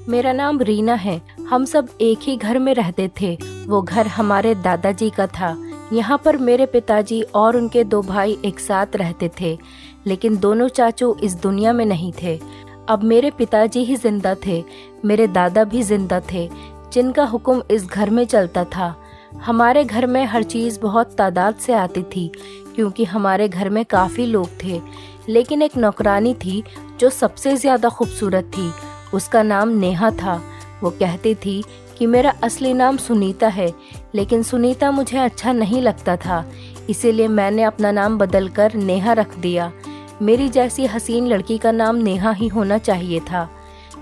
मेरा नाम रीना है। हम सब एक ही घर में रहते थे। वो घर हमारे दादाजी का था। यहाँ पर मेरे पिताजी और उनके 2 भाई एक साथ रहते थे, लेकिन दोनों चाचू इस दुनिया में नहीं थे। अब मेरे पिताजी ही जिंदा थे। मेरे दादा भी जिंदा थे, जिनका हुक्म इस घर में चलता था। हमारे घर में हर चीज़ बहुत तादाद से आती थी, क्योंकि हमारे घर में काफ़ी लोग थे। लेकिन एक नौकरानी थी जो सबसे ज़्यादा खूबसूरत थी। उसका नाम नेहा था। वो कहती थी कि मेरा असली नाम सुनीता है, लेकिन सुनीता मुझे अच्छा नहीं लगता था, इसीलिए मैंने अपना नाम बदलकर नेहा रख दिया। मेरी जैसी हसीन लड़की का नाम नेहा ही होना चाहिए था।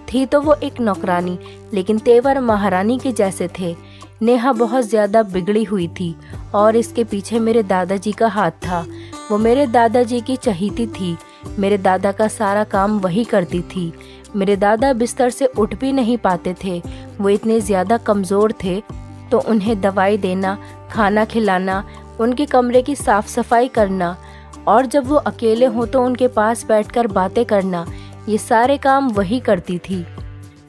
थी तो वो एक नौकरानी, लेकिन तेवर महारानी के जैसे थे। नेहा बहुत ज़्यादा बिगड़ी हुई थी और इसके पीछे मेरे दादाजी का हाथ था। वो मेरे दादाजी की चहीती थी। मेरे दादा का सारा काम वही करती थी। मेरे दादा बिस्तर से उठ भी नहीं पाते थे। वो इतने ज़्यादा कमज़ोर थे, तो उन्हें दवाई देना, खाना खिलाना, उनके कमरे की साफ़ सफाई करना और जब वो अकेले हों तो उनके पास बैठकर बातें करना, ये सारे काम वही करती थी।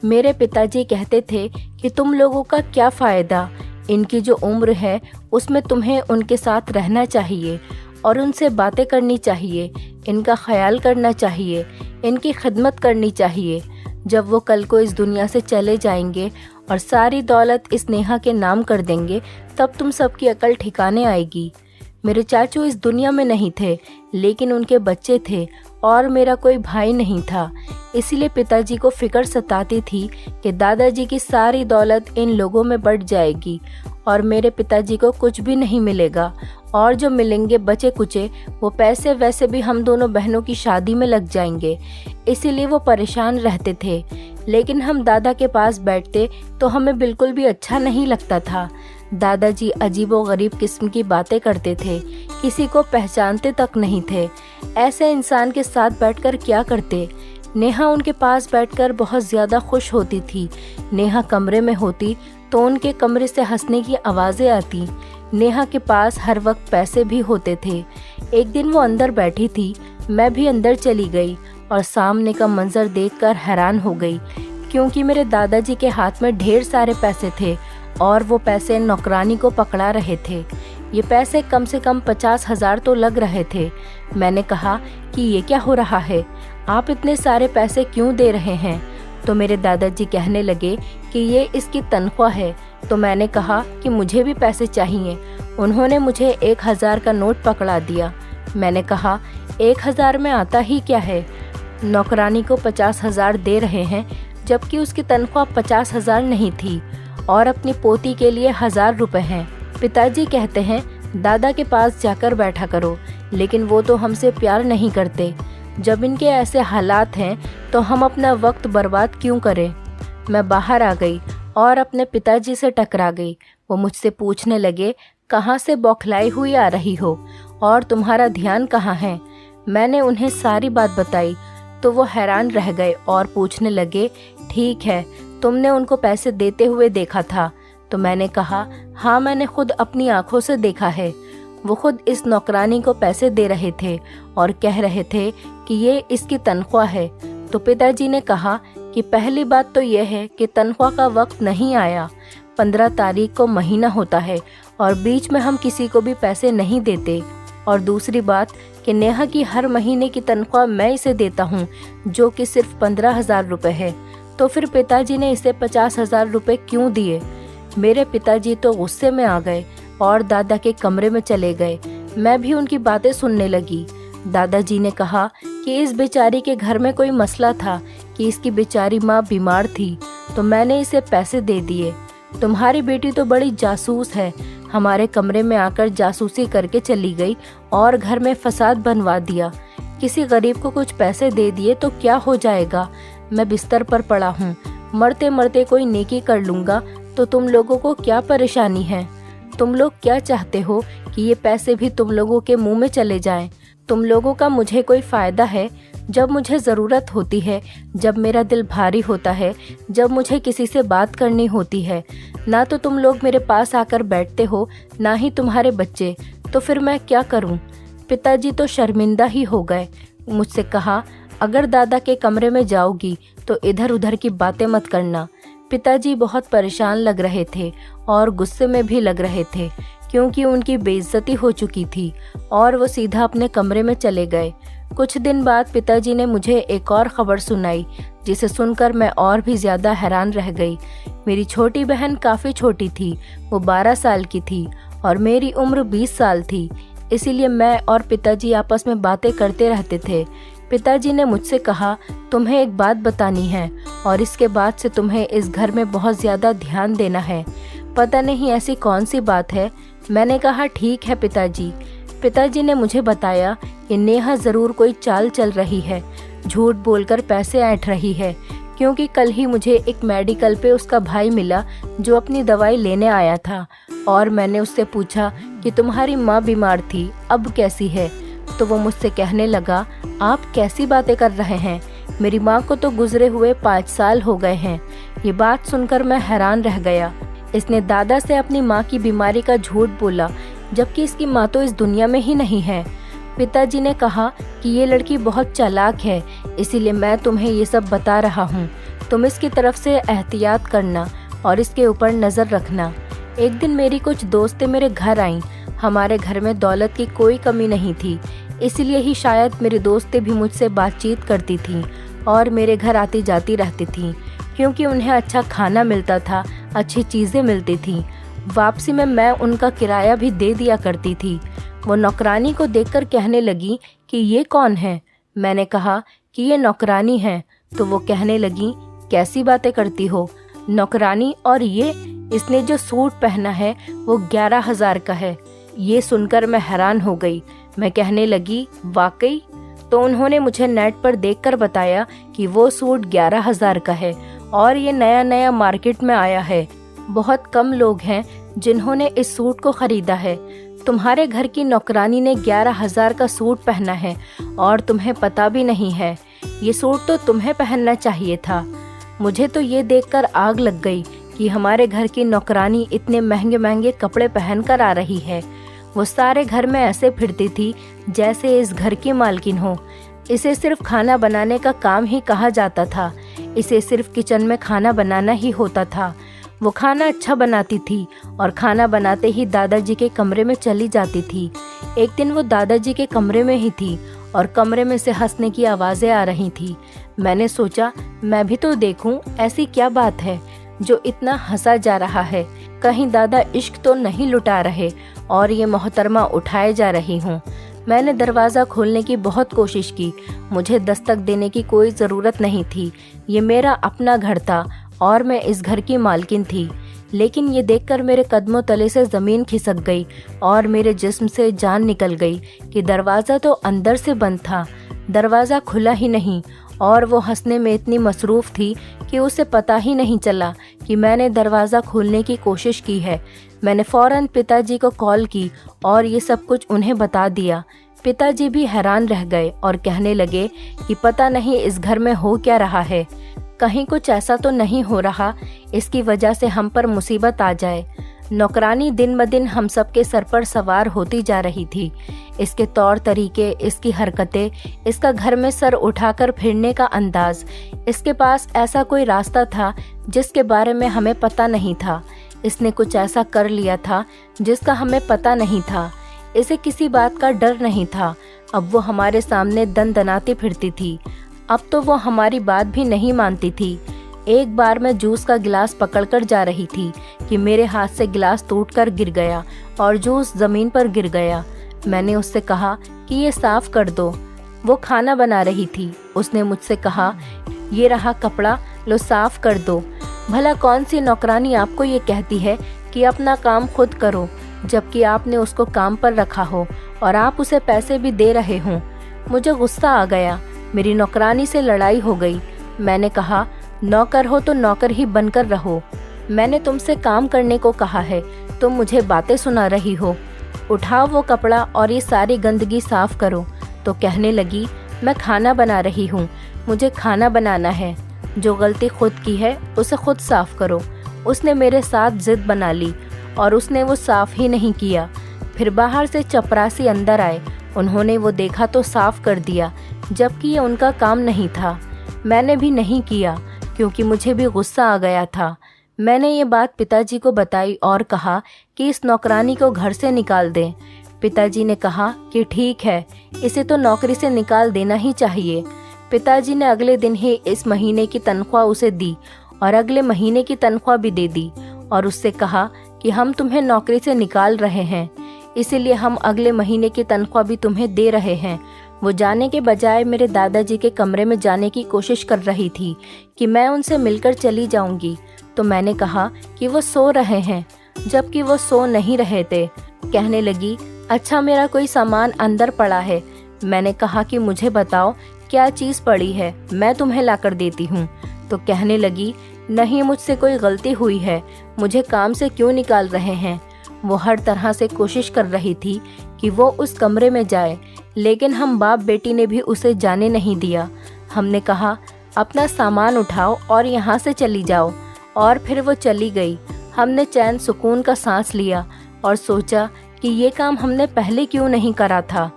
मेरे पिताजी कहते थे कि तुम लोगों का क्या फ़ायदा, इनकी जो उम्र है उसमें तुम्हें उनके साथ रहना चाहिए और उनसे बातें करनी चाहिए, इनका ख्याल करना चाहिए, इनकी खिदमत करनी चाहिए। जब वो कल को इस दुनिया से चले जाएंगे और सारी दौलत इस नेहा के नाम कर देंगे, तब तुम सबकी अकल ठिकाने आएगी। मेरे चाचू इस दुनिया में नहीं थे, लेकिन उनके बच्चे थे और मेरा कोई भाई नहीं था। इसीलिए पिताजी को फिक्र सताती थी कि दादाजी की सारी दौलत इन लोगों में बढ़ जाएगी और मेरे पिताजी को कुछ भी नहीं मिलेगा, और जो मिलेंगे बचे कुचे वो पैसे वैसे भी हम दोनों बहनों की शादी में लग जाएंगे। इसीलिए वो परेशान रहते थे। लेकिन हम दादा के पास बैठते तो हमें बिल्कुल भी अच्छा नहीं लगता था। दादाजी अजीबोगरीब किस्म की बातें करते थे, किसी को पहचानते तक नहीं थे। ऐसे इंसान के साथ बैठकर क्या करते। नेहा उनके पास बैठकर बहुत ज़्यादा खुश होती थी। नेहा कमरे में होती तो उनके कमरे से हंसने की आवाज़ें आती। नेहा के पास हर वक्त पैसे भी होते थे। एक दिन वो अंदर बैठी थी, मैं भी अंदर चली गई और सामने का मंजर देखकर हैरान हो गई, क्योंकि मेरे दादाजी के हाथ में ढेर सारे पैसे थे और वो पैसे नौकरानी को पकड़ा रहे थे। ये पैसे कम से कम 50,000 तो लग रहे थे। मैंने कहा कि ये क्या हो रहा है, आप इतने सारे पैसे क्यों दे रहे हैं? तो मेरे दादाजी कहने लगे कि ये इसकी तनख्वाह है। तो मैंने कहा कि मुझे भी पैसे चाहिए। उन्होंने मुझे 1,000 का नोट पकड़ा दिया। मैंने कहा 1,000 में आता ही क्या है, नौकरानी को 50,000 दे रहे हैं, जबकि उसकी तनख्वाह 50,000 नहीं थी और अपनी पोती के लिए 1,000 रुपये हैं। पिताजी कहते हैं दादा के पास जाकर बैठा करो, लेकिन वो तो हमसे प्यार नहीं करते। जब इनके ऐसे हालात हैं तो हम अपना वक्त बर्बाद क्यों करें। मैं बाहर आ गई और अपने पिताजी से टकरा गई। वो मुझसे पूछने लगे, कहाँ से बौखलाई हुई आ रही हो और तुम्हारा ध्यान कहाँ है? मैंने उन्हें सारी बात बताई तो वो हैरान रह गए और पूछने लगे, ठीक है, तुमने उनको पैसे देते हुए देखा था? तो मैंने कहा, हाँ, मैंने खुद अपनी आंखों से देखा है। वो खुद इस नौकरानी को पैसे दे रहे थे और कह रहे थे कि ये इसकी तनख्वाह है। तो पिताजी ने कहा कि पहली बात तो यह है कि तनख्वाह का वक्त नहीं आया। 15 तारीख को महीना होता है और बीच में हम किसी को भी पैसे नहीं देते। और दूसरी बात कि नेहा की हर महीने की तनख्वाह मैं इसे देता हूँ, जो कि सिर्फ 15,000 रुपये है। तो फिर पिताजी ने इसे 50,000 रुपये क्यों दिए? मेरे पिताजी तो गुस्से में आ गए और दादा के कमरे में चले गए। मैं भी उनकी बातें सुनने लगी। दादाजी ने कहा कि इस बेचारी के घर में कोई मसला था कि इसकी बेचारी माँ बीमार थी, तो मैंने इसे पैसे दे दिए। तुम्हारी बेटी तो बड़ी जासूस है, हमारे कमरे में आकर जासूसी करके चली गई और घर में फसाद बनवा दिया। किसी गरीब को कुछ पैसे दे दिए तो क्या हो जाएगा? मैं बिस्तर पर पड़ा हूँ, मरते मरते कोई नेकी कर लूँगा, तो तुम लोगों को क्या परेशानी है? तुम लोग क्या चाहते हो कि ये पैसे भी तुम लोगों के मुंह में चले जाएं? तुम लोगों का मुझे कोई फ़ायदा है? जब मुझे ज़रूरत होती है, जब मेरा दिल भारी होता है, जब मुझे किसी से बात करनी होती है, ना तो तुम लोग मेरे पास आकर बैठते हो, ना ही तुम्हारे बच्चे। तो फिर मैं क्या करूं? पिताजी तो शर्मिंदा ही हो गए। मुझसे कहा, अगर दादा के कमरे में जाओगी तो इधर उधर की बातें मत करना। पिताजी बहुत परेशान लग रहे थे और गुस्से में भी लग रहे थे, क्योंकि उनकी बेइज्जती हो चुकी थी और वो सीधा अपने कमरे में चले गए। कुछ दिन बाद पिताजी ने मुझे एक और खबर सुनाई, जिसे सुनकर मैं और भी ज़्यादा हैरान रह गई। मेरी छोटी बहन काफ़ी छोटी थी, वो 12 साल की थी और मेरी उम्र 20 साल थी। इसीलिए मैं और पिताजी आपस में बातें करते रहते थे। पिताजी ने मुझसे कहा, तुम्हें एक बात बतानी है और इसके बाद से तुम्हें इस घर में बहुत ज़्यादा ध्यान देना है। पता नहीं ऐसी कौन सी बात है। मैंने कहा, ठीक है पिताजी। पिताजी ने मुझे बताया कि नेहा ज़रूर कोई चाल चल रही है, झूठ बोलकर पैसे ऐंठ रही है, क्योंकि कल ही मुझे एक मेडिकल पे उसका भाई मिला जो अपनी दवाई लेने आया था और मैंने उससे पूछा कि तुम्हारी माँ बीमार थी, अब कैसी है? तो वो मुझसे कहने लगा, आप कैसी बातें कर रहे हैं, मेरी माँ को तो गुजरे हुए 5 साल हो गए हैं। ये बात सुनकर मैं हैरान रह गया। इसने दादा से अपनी माँ की बीमारी का झूठ बोला, जबकि इसकी माँ तो इस दुनिया में ही नहीं है। पिताजी ने कहा कि ये लड़की बहुत चालाक है, इसीलिए मैं तुम्हें ये सब बता रहा हूँ। तुम इसकी तरफ से एहतियात करना और इसके ऊपर नज़र रखना। एक दिन मेरी कुछ दोस्तें मेरे घर आईं। हमारे घर में दौलत की कोई कमी नहीं थी, इसीलिए ही शायद मेरी दोस्तें भी मुझसे बातचीत करती थीं और मेरे घर आती जाती रहती थीं, क्योंकि उन्हें अच्छा खाना मिलता था, अच्छी चीज़ें मिलती थीं। वापसी में मैं उनका किराया भी दे दिया करती थी। वो नौकरानी को देखकर कहने लगी कि ये कौन है? मैंने कहा कि ये नौकरानी है। तो वो कहने लगी, कैसी बातें करती हो, नौकरानी? और ये इसने जो सूट पहना है वो 11,000 का है। ये सुनकर मैं हैरान हो गई। मैं कहने लगी, वाकई? तो उन्होंने मुझे नेट पर देखकर बताया कि वो सूट 11,000 का है और ये नया नया मार्केट में आया है। बहुत कम लोग हैं जिन्होंने इस सूट को खरीदा है। तुम्हारे घर की नौकरानी ने 11,000 का सूट पहना है और तुम्हें पता भी नहीं है। ये सूट तो तुम्हें पहनना चाहिए था। मुझे तो ये देखकर आग लग गई कि हमारे घर की नौकरानी इतने महंगे महंगे कपड़े पहन कर आ रही है। वो सारे घर में ऐसे फिरती थी जैसे इस घर की मालकिन हो। इसे सिर्फ खाना बनाने का काम ही कहा जाता था। इसे सिर्फ किचन में खाना बनाना ही होता था। वो खाना अच्छा बनाती थी और खाना बनाते ही दादाजी के कमरे में चली जाती थी। एक दिन वो दादाजी के कमरे में ही थी और कमरे में से हंसने की आवाज़ें आ रही थी। मैंने सोचा, मैं भी तो देखूं ऐसी क्या बात है जो इतना हंसा जा रहा है। कहीं दादा इश्क तो नहीं लुटा रहे और ये मोहतरमा उठाए जा रही हूँ। मैंने दरवाज़ा खोलने की बहुत कोशिश की। मुझे दस्तक देने की कोई ज़रूरत नहीं थी। ये मेरा अपना घर था और मैं इस घर की मालकिन थी। लेकिन ये देखकर मेरे कदमों तले से ज़मीन खिसक गई और मेरे जिस्म से जान निकल गई कि दरवाज़ा तो अंदर से बंद था, दरवाज़ा खुला ही नहीं। और वो हंसने में इतनी मसरूफ़ थी कि उसे पता ही नहीं चला कि मैंने दरवाज़ा खोलने की कोशिश की है। मैंने फ़ौरन पिताजी को कॉल की और ये सब कुछ उन्हें बता दिया। पिताजी भी हैरान रह गए और कहने लगे कि पता नहीं इस घर में हो क्या रहा है, कहीं कुछ ऐसा तो नहीं हो रहा इसकी वजह से हम पर मुसीबत आ जाए। नौकरानी दिन ब दिन हम सब के सर पर सवार होती जा रही थी। इसके तौर तरीके, इसकी हरकतें, इसका घर में सर उठाकर फिरने का अंदाज, इसके पास ऐसा कोई रास्ता था जिसके बारे में हमें पता नहीं था। इसने कुछ ऐसा कर लिया था जिसका हमें पता नहीं था। इसे किसी बात का डर नहीं था। अब वो हमारे सामने दनदनाती फिरती थी। अब तो वो हमारी बात भी नहीं मानती थी। एक बार मैं जूस का गिलास पकड़कर जा रही थी कि मेरे हाथ से गिलास टूटकर गिर गया और जूस ज़मीन पर गिर गया। मैंने उससे कहा कि ये साफ कर दो। वो खाना बना रही थी। उसने मुझसे कहा, ये रहा कपड़ा, लो साफ कर दो। भला कौन सी नौकरानी आपको ये कहती है कि अपना काम खुद करो, जबकि आपने उसको काम पर रखा हो और आप उसे पैसे भी दे रहे हों। मुझे गुस्सा आ गया। मेरी नौकरानी से लड़ाई हो गई। मैंने कहा, नौकर हो तो नौकर ही बनकर रहो। मैंने तुमसे काम करने को कहा है, तुम मुझे बातें सुना रही हो। उठाओ वो कपड़ा और ये सारी गंदगी साफ करो। तो कहने लगी, मैं खाना बना रही हूँ, मुझे खाना बनाना है। जो गलती खुद की है उसे खुद साफ करो। उसने मेरे साथ जिद बना ली और उसने वो साफ ही नहीं किया। फिर बाहर से चपरासी अंदर आए। उन्होंने वो देखा तो साफ कर दिया, जबकि ये उनका काम नहीं था। मैंने भी नहीं किया क्योंकि मुझे भी गुस्सा आ गया था। मैंने ये बात पिताजी को बताई और कहा कि इस नौकरानी को घर से निकाल दें। पिताजी ने कहा कि ठीक है, इसे तो नौकरी से निकाल देना ही चाहिए। पिताजी ने अगले दिन ही इस महीने की तनख्वाह उसे दी और अगले महीने की तनख्वाह भी दे दी और उससे कहा कि हम तुम्हें नौकरी से निकाल रहे हैं, इसीलिए हम अगले महीने की तनख्वाह भी तुम्हें दे रहे हैं। वो जाने के बजाय मेरे दादाजी के कमरे में जाने की कोशिश कर रही थी कि मैं उनसे मिलकर चली जाऊंगी, तो मैंने कहा कि वो सो रहे हैं, जबकि वो सो नहीं रहे थे। कहने लगी, अच्छा मेरा कोई सामान अंदर पड़ा है। मैंने कहा कि मुझे बताओ क्या चीज़ पड़ी है, मैं तुम्हें लाकर देती हूँ। तो कहने लगी, नहीं मुझसे कोई गलती हुई है, मुझे काम से क्यों निकाल रहे हैं। वो हर तरह से कोशिश कर रही थी कि वो उस कमरे में जाए, लेकिन हम बाप बेटी ने भी उसे जाने नहीं दिया। हमने कहा अपना सामान उठाओ और यहाँ से चली जाओ, और फिर वो चली गई। हमने चैन सुकून का सांस लिया और सोचा कि ये काम हमने पहले क्यों नहीं करा था।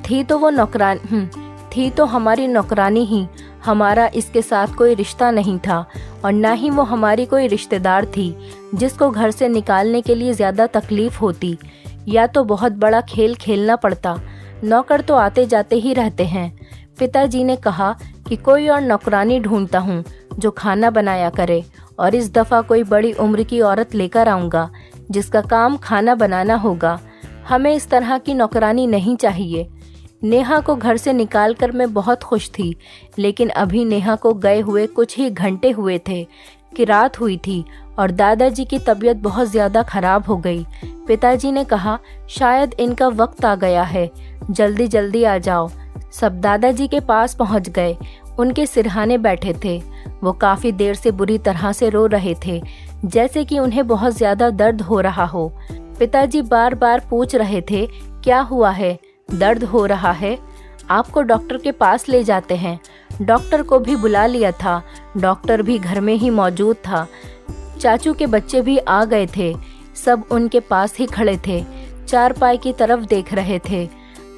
थी तो हमारी नौकरानी ही, हमारा इसके साथ कोई रिश्ता नहीं था और ना ही वो हमारी कोई रिश्तेदार थी जिसको घर से निकालने के लिए ज़्यादा तकलीफ़ होती या तो बहुत बड़ा खेल खेलना पड़ता। नौकर तो आते जाते ही रहते हैं। पिताजी ने कहा कि कोई और नौकरानी ढूंढता हूँ जो खाना बनाया करे, और इस दफ़ा कोई बड़ी उम्र की औरत लेकर आऊँगा जिसका काम खाना बनाना होगा। हमें इस तरह की नौकरानी नहीं चाहिए। नेहा को घर से निकालकर मैं बहुत खुश थी, लेकिन अभी नेहा को गए हुए कुछ ही घंटे हुए थे कि रात हुई थी और दादाजी की तबीयत बहुत ज़्यादा खराब हो गई। पिताजी ने कहा शायद इनका वक्त आ गया है, जल्दी जल्दी आ जाओ। सब दादाजी के पास पहुंच गए। उनके सिरहाने बैठे थे। वो काफ़ी देर से बुरी तरह से रो रहे थे, जैसे कि उन्हें बहुत ज़्यादा दर्द हो रहा हो। पिताजी बार बार पूछ रहे थे, क्या हुआ है, दर्द हो रहा है, आपको डॉक्टर के पास ले जाते हैं। डॉक्टर को भी बुला लिया था, डॉक्टर भी घर में ही मौजूद था। चाचू के बच्चे भी आ गए थे, सब उनके पास ही खड़े थे, चारपाई की तरफ देख रहे थे।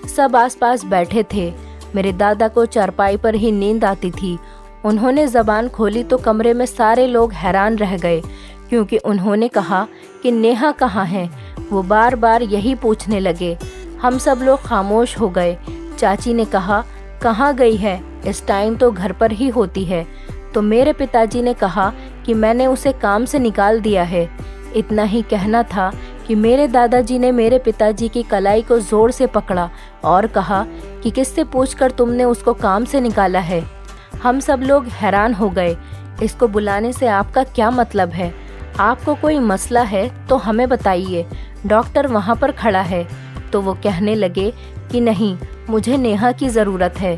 सब आसपास बैठे थे। मेरे दादा को चारपाई पर ही नींद आती थी। उन्होंने ज़बान खोली तो कमरे में सारे लोग हैरान रह गए, क्योंकि उन्होंने कहा कि नेहा कहाँ है। वो बार बार यही पूछने लगे। हम सब लोग खामोश हो गए। चाची ने कहा, कहाँ गई है, इस टाइम तो घर पर ही होती है। तो मेरे पिताजी ने कहा कि मैंने उसे काम से निकाल दिया है। इतना ही कहना था कि मेरे दादाजी ने मेरे पिताजी की कलाई को ज़ोर से पकड़ा और कहा कि किससे पूछकर तुमने उसको काम से निकाला है। हम सब लोग हैरान हो गए। इसको बुलाने से आपका क्या मतलब है? आपको कोई मसला है तो हमें बताइए, डॉक्टर वहाँ पर खड़ा है। तो वो कहने लगे कि नहीं, मुझे नेहा की ज़रूरत है।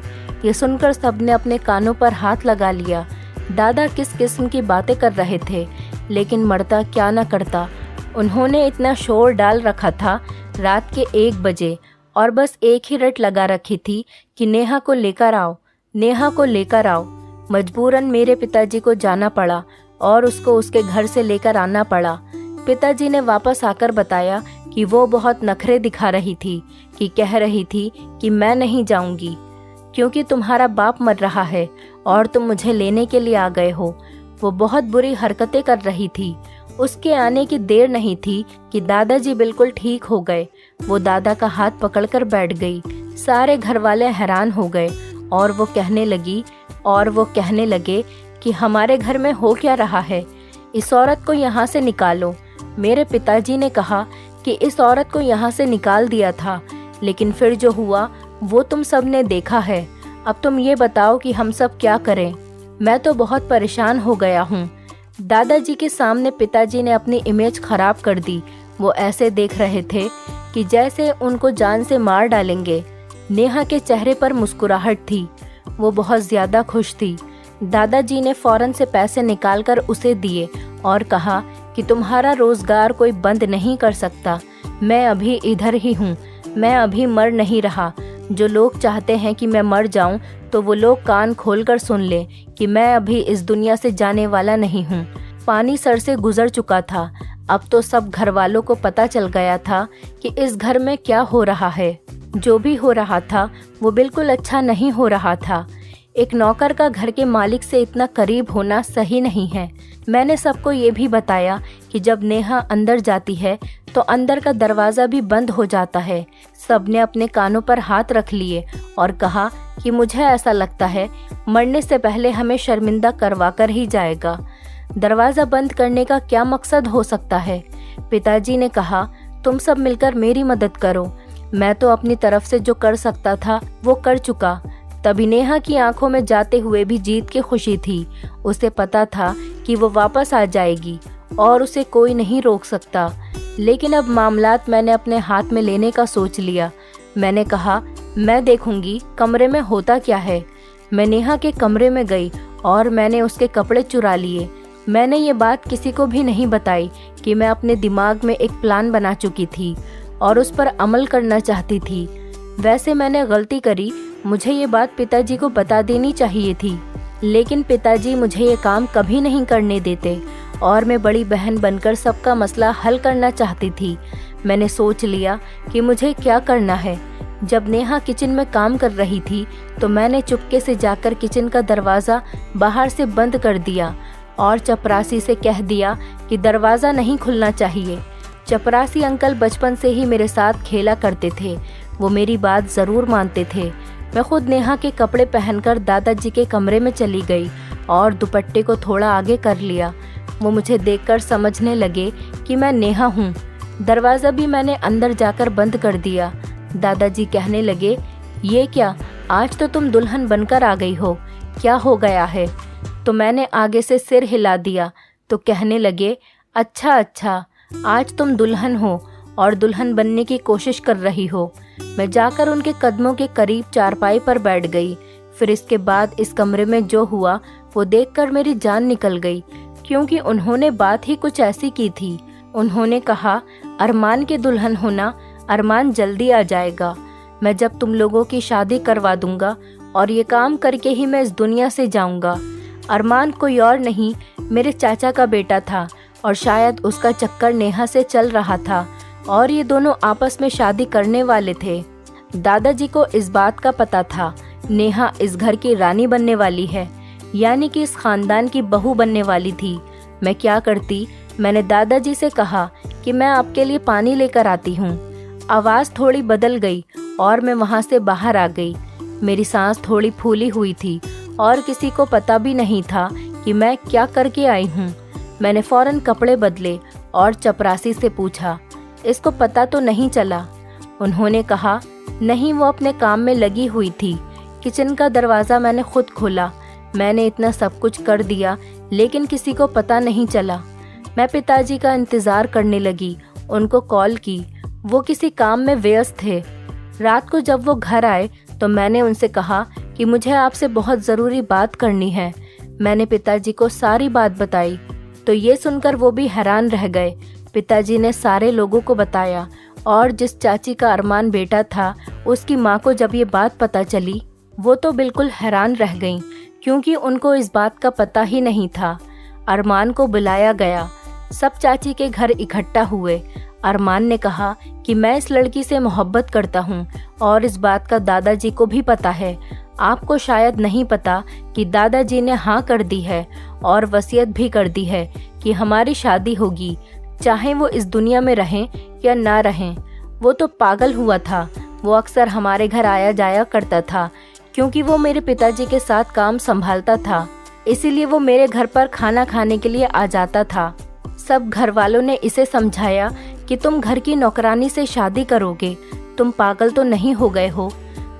ये सुनकर सबने अपने कानों पर हाथ लगा लिया। दादा किस किस्म की बातें कर रहे थे, लेकिन मरता क्या न करता। उन्होंने इतना शोर डाल रखा था रात के 1 बजे, और बस एक ही रट लगा रखी थी कि नेहा को लेकर आओ, नेहा को लेकर आओ। मजबूरन मेरे पिताजी को जाना पड़ा और उसको उसके घर से लेकर आना पड़ा। पिताजी ने वापस आकर बताया कि वो बहुत नखरे दिखा रही थी, कि कह रही थी कि मैं नहीं जाऊंगी क्योंकि तुम्हारा बाप मर रहा है और तुम मुझे लेने के लिए आ गए हो। वो बहुत बुरी हरकतें कर रही थी। उसके आने की देर नहीं थी कि दादाजी बिल्कुल ठीक हो गए। वो दादा का हाथ पकड़कर बैठ गई। सारे घर वाले हैरान हो गए और वो कहने लगे कि हमारे घर में हो क्या रहा है, इस औरत को यहाँ से निकालो। मेरे पिताजी ने कहा कि इस औरत को यहाँ से निकाल दिया था, लेकिन फिर जो हुआ वो तुम सब ने देखा है। अब तुम ये बताओ कि हम सब क्या करें। मैं तो बहुत परेशान हो गया हूँ। दादाजी के सामने पिताजी ने अपनी इमेज खराब कर दी। वो ऐसे देख रहे थे कि जैसे उनको जान से मार डालेंगे। नेहा के चेहरे पर मुस्कुराहट थी। वो बहुत ज़्यादा खुश थी। दादाजी ने फौरन से पैसे निकालकर उसे दिए और कहा कि तुम्हारा रोज़गार कोई बंद नहीं कर सकता। मैं अभी इधर ही हूँ, मैं अभी मर नहीं रहा। जो लोग चाहते हैं कि मैं मर जाऊं, तो वो लोग कान खोलकर सुन लें कि मैं अभी इस दुनिया से जाने वाला नहीं हूं। पानी सर से गुजर चुका था। अब तो सब घर वालों को पता चल गया था कि इस घर में क्या हो रहा है। जो भी हो रहा था वो बिल्कुल अच्छा नहीं हो रहा था। एक नौकर का घर के मालिक से इतना करीब होना सही नहीं है। मैंने सबको ये भी बताया कि जब नेहा अंदर जाती है तो अंदर का दरवाज़ा भी बंद हो जाता है। सबने अपने कानों पर हाथ रख लिए और कहा कि मुझे ऐसा लगता है मरने से पहले हमें शर्मिंदा करवा कर ही जाएगा। दरवाज़ा बंद करने का क्या मकसद हो सकता है? पिताजी ने कहा, तुम सब मिलकर मेरी मदद करो। मैं तो अपनी तरफ से जो कर सकता था वो कर चुका। तभी नेहा की आंखों में जाते हुए भी जीत की खुशी थी। उसे पता था कि वो वापस आ जाएगी और उसे कोई नहीं रोक सकता। लेकिन अब मामलात मैंने अपने हाथ में लेने का सोच लिया। मैंने कहा, मैं देखूंगी कमरे में होता क्या है। मैं नेहा के कमरे में गई और मैंने उसके कपड़े चुरा लिए। मैंने ये बात किसी को भी नहीं बताई कि मैं अपने दिमाग में एक प्लान बना चुकी थी और उस पर अमल करना चाहती थी। वैसे मैंने गलती करी, मुझे ये बात पिताजी को बता देनी चाहिए थी, लेकिन पिताजी मुझे ये काम कभी नहीं करने देते और मैं बड़ी बहन बनकर सबका मसला हल करना चाहती थी। मैंने सोच लिया कि मुझे क्या करना है। जब नेहा किचन में काम कर रही थी तो मैंने चुपके से जाकर किचन का दरवाज़ा बाहर से बंद कर दिया और चपरासी से कह दिया कि दरवाज़ा नहीं खुलना चाहिए। चपरासी अंकल बचपन से ही मेरे साथ खेला करते थे। वो मेरी बात ज़रूर मानते थे। मैं खुद नेहा के कपड़े पहनकर दादाजी के कमरे में चली गई और दुपट्टे को थोड़ा आगे कर लिया। वो मुझे देखकर समझने लगे कि मैं नेहा हूँ। दरवाज़ा भी मैंने अंदर जाकर बंद कर दिया। दादाजी कहने लगे, ये क्या, आज तो तुम दुल्हन बनकर आ गई हो, क्या हो गया है? तो मैंने आगे से सिर हिला दिया तो कहने लगे, अच्छा अच्छा, आज तुम दुल्हन हो और दुल्हन बनने की कोशिश कर रही हो। मैं जाकर उनके कदमों के करीब चारपाई पर बैठ गई। फिर इसके बाद इस कमरे में जो हुआ वो देखकर मेरी जान निकल गई, क्योंकि उन्होंने बात ही कुछ ऐसी की थी। उन्होंने कहा, अरमान के दुल्हन होना, अरमान जल्दी आ जाएगा। मैं जब तुम लोगों की शादी करवा दूंगा और ये काम करके ही मैं इस दुनिया से जाऊंगा। अरमान कोई और नहीं, मेरे चाचा का बेटा था और शायद उसका चक्कर नेहा से चल रहा था और ये दोनों आपस में शादी करने वाले थे। दादाजी को इस बात का पता था, नेहा इस घर की रानी बनने वाली है, यानी कि इस खानदान की बहू बनने वाली थी। मैं क्या करती? मैंने दादाजी से कहा कि मैं आपके लिए पानी लेकर आती हूँ। आवाज़ थोड़ी बदल गई और मैं वहाँ से बाहर आ गई। मेरी सांस थोड़ी फूली हुई थी और किसी को पता भी नहीं था कि मैं क्या करके आई हूँ। मैंने फौरन कपड़े बदले और चपरासी से पूछा, इसको पता तो नहीं चला? उन्होंने कहा, नहीं, वो अपने काम में लगी हुई थी। किचन का दरवाज़ा मैंने खुद खोला। मैंने इतना सब कुछ कर दिया लेकिन किसी को पता नहीं चला। मैं पिताजी का इंतज़ार करने लगी, उनको कॉल की। वो किसी काम में व्यस्त थे। रात को जब वो घर आए तो मैंने उनसे कहा कि मुझे आपसे बहुत ज़रूरी बात करनी है। मैंने पिताजी को सारी बात बताई तो ये सुनकर वो भी हैरान रह गए। पिताजी ने सारे लोगों को बताया और जिस चाची का अरमान बेटा था उसकी माँ को जब ये बात पता चली वो तो बिल्कुल हैरान रह गईं, क्योंकि उनको इस बात का पता ही नहीं था। अरमान को बुलाया गया। सब चाची के घर इकट्ठा हुए। अरमान ने कहा कि मैं इस लड़की से मोहब्बत करता हूँ और इस बात का दादाजी को भी पता है। आपको शायद नहीं पता कि दादाजी ने हाँ कर दी है और वसीयत भी कर दी है कि हमारी शादी होगी, चाहे वो इस दुनिया में रहें या ना रहें। वो तो पागल हुआ था। वो अक्सर हमारे घर आया जाया करता था, क्योंकि वो मेरे पिताजी के साथ काम संभालता था, इसीलिए वो मेरे घर पर खाना खाने के लिए आ जाता था। सब घर वालों ने इसे समझाया कि तुम घर की नौकरानी से शादी करोगे, तुम पागल तो नहीं हो गए हो?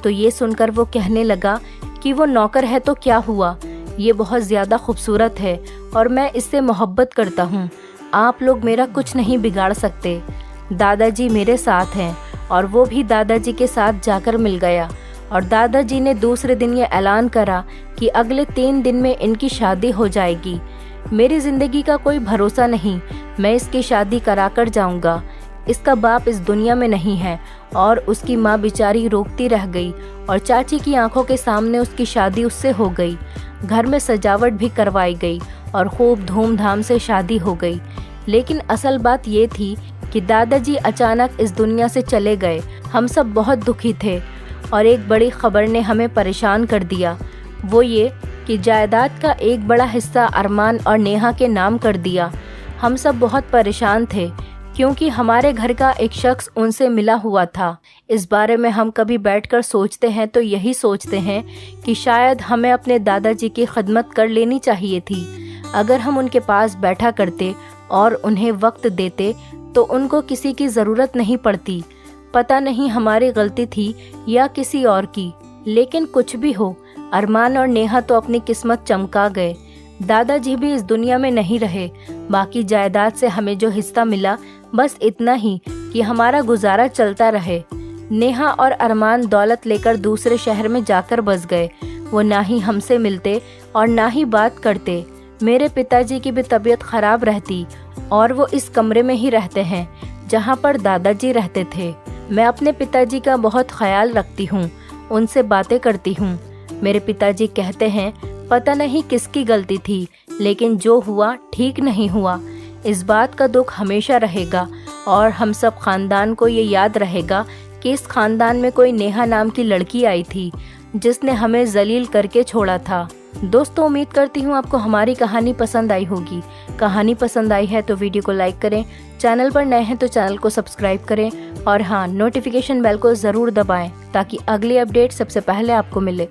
तो ये सुनकर वो कहने लगा कि वो नौकर है तो क्या हुआ, ये बहुत ज़्यादा खूबसूरत है और मैं इससे मोहब्बत करता हूँ। आप लोग मेरा कुछ नहीं बिगाड़ सकते। दादाजी मेरे साथ हैं। और वो भी दादाजी के साथ जाकर मिल गया और दादाजी ने दूसरे दिन ये ऐलान करा कि अगले 3 दिन में इनकी शादी हो जाएगी। मेरी ज़िंदगी का कोई भरोसा नहीं, मैं इसकी शादी कराकर जाऊंगा। इसका बाप इस दुनिया में नहीं है और उसकी माँ बेचारी रोकती रह गई और चाची की आंखों के सामने उसकी शादी उससे हो गई। घर में सजावट भी करवाई गई और खूब धूमधाम से शादी हो गई। लेकिन असल बात ये थी कि दादाजी अचानक इस दुनिया से चले गए। हम सब बहुत दुखी थे और एक बड़ी खबर ने हमें परेशान कर दिया। वो ये कि जायदाद का एक बड़ा हिस्सा अरमान और नेहा के नाम कर दिया। हम सब बहुत परेशान थे क्योंकि हमारे घर का एक शख्स उनसे मिला हुआ था। इस बारे में हम कभी बैठकर सोचते हैं तो यही सोचते हैं कि शायद हमें अपने दादाजी की खिदमत कर लेनी चाहिए थी। अगर हम उनके पास बैठा करते और उन्हें वक्त देते तो उनको किसी की ज़रूरत नहीं पड़ती। पता नहीं हमारी गलती थी या किसी और की, लेकिन कुछ भी हो, अरमान और नेहा तो अपनी किस्मत चमका गए। दादाजी भी इस दुनिया में नहीं रहे। बाकी जायदाद से हमें जो हिस्सा मिला बस इतना ही कि हमारा गुजारा चलता रहे। नेहा और अरमान दौलत लेकर दूसरे शहर में जाकर बस गए। वो ना ही हमसे मिलते और ना ही बात करते। मेरे पिताजी की भी तबीयत खराब रहती और वो इस कमरे में ही रहते हैं जहाँ पर दादाजी रहते थे। मैं अपने पिताजी का बहुत ख्याल रखती हूँ, उनसे बातें करती हूँ। मेरे पिताजी कहते हैं पता नहीं किसकी गलती थी, लेकिन जो हुआ ठीक नहीं हुआ। इस बात का दुख हमेशा रहेगा और हम सब खानदान को ये याद रहेगा कि इस खानदान में कोई नेहा नाम की लड़की आई थी जिसने हमें जलील करके छोड़ा था। दोस्तों, उम्मीद करती हूँ आपको हमारी कहानी पसंद आई होगी। कहानी पसंद आई है तो वीडियो को लाइक करें, चैनल पर नए हैं तो चैनल को सब्सक्राइब करें और हाँ, नोटिफिकेशन बेल को ज़रूर दबाएं ताकि अगली अपडेट सबसे पहले आपको मिले।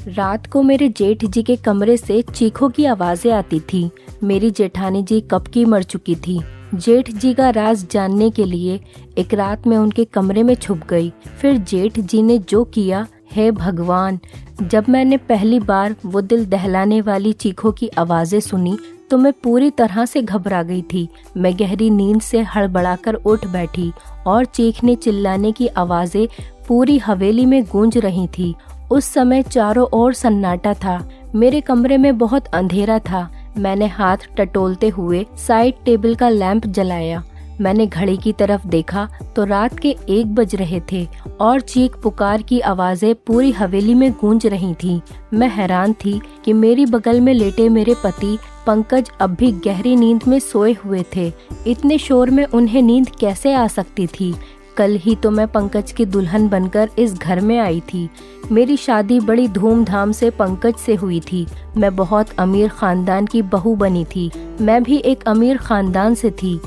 रात को मेरे जेठ जी के कमरे से चीखों की आवाज़ें आती थी। मेरी जेठानी जी कब की मर चुकी थी। जेठ जी का राज जानने के लिए एक रात में उनके कमरे में छुप गई। फिर जेठ जी ने जो किया, हे भगवान, जब मैंने पहली बार वो दिल दहलाने वाली चीखों की आवाज़ें सुनी तो मैं पूरी तरह से घबरा गई थी। मैं गहरी नींद से हड़बड़ाकर उठ बैठी और चीखने चिल्लाने की आवाज़ें पूरी हवेली में गूंज रही थी। उस समय चारों ओर सन्नाटा था। मेरे कमरे में बहुत अंधेरा था। मैंने हाथ टटोलते हुए साइड टेबल का लैंप जलाया। मैंने घड़ी की तरफ देखा तो रात के 1 बज रहे थे और चीख पुकार की आवाज़ें पूरी हवेली में गूंज रही थी। मैं हैरान थी कि मेरी बगल में लेटे मेरे पति पंकज अब भी गहरी नींद में सोए हुए थे। इतने शोर में उन्हें नींद कैसे आ सकती थी? कल ही तो मैं पंकज की दुल्हन बनकर इस घर में आई थी। मेरी शादी बड़ी धूमधाम से पंकज से हुई थी। मैं बहुत अमीर खानदान की बहू बनी थी। मैं भी एक अमीर खानदान से थी।